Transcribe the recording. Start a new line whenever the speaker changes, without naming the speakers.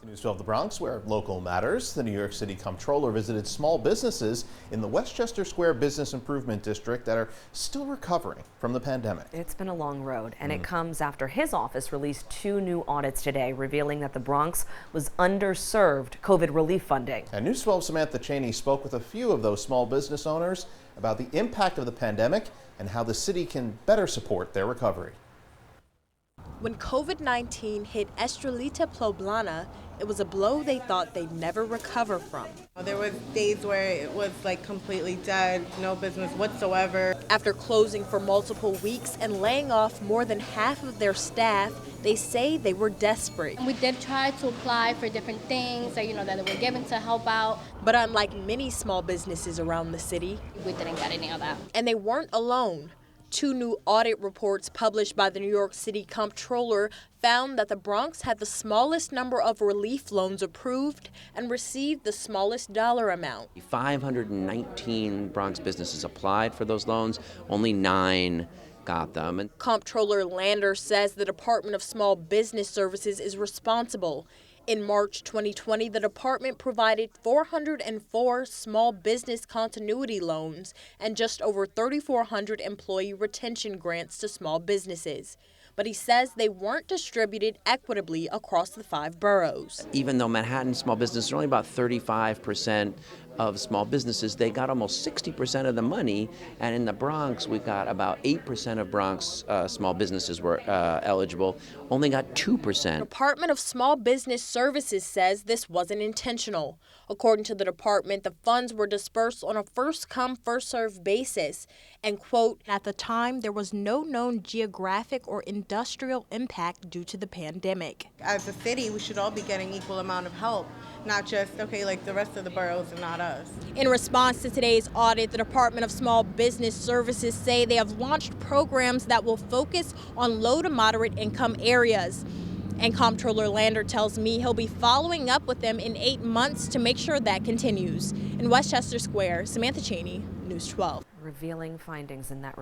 News 12 the Bronx, where local matters. The New York City Comptroller visited small businesses in the Westchester Square Business Improvement District that are still recovering from the pandemic.
It's been a long road, and it comes after his office released 2 new audits today, revealing that the Bronx was underserved COVID relief funding.
And News 12's Samantha Cheney spoke with a few of those small business owners about the impact of the pandemic and how the city can better support their recovery.
When COVID-19 hit Estrelita Poblana, it was a blow they thought they'd never recover from.
There was days where it was like completely dead, no business whatsoever.
After closing for multiple weeks and laying off more than half of their staff, they say they were desperate.
We did try to apply for different things that, that were given to help out.
But unlike many small businesses around the city,
we didn't get any of that.
And they weren't alone. 2 new audit reports published by the New York City Comptroller found that the Bronx had the smallest number of relief loans approved and received the smallest dollar amount.
519 Bronx businesses applied for those loans, only 9 got them. And
Comptroller Lander says the Department of Small Business Services is responsible. In March 2020, the department provided 404 small business continuity loans and just over 3,400 employee retention grants to small businesses. But he says they weren't distributed equitably across the 5 boroughs.
even though Manhattan small businesses are only about 35% of small businesses, they got almost 60% of the money, and in the Bronx we got about 8% of Bronx small businesses were eligible, only got 2%.
The Department of Small Business Services says this wasn't intentional. According to the department, the funds were dispersed on a first-come, first-served basis, and, quote, at the time there was no known geographic or industrial impact due to the pandemic.
As a city, we should all be getting equal amount of help, not just, okay, like the rest of the boroughs and not us.
In response to today's audit, the Department of Small Business Services say they have launched programs that will focus on low to moderate income areas. And Comptroller Lander tells me he'll be following up with them in 8 months to make sure that continues. In Westchester Square, Samantha Cheney, News 12.
Revealing findings in that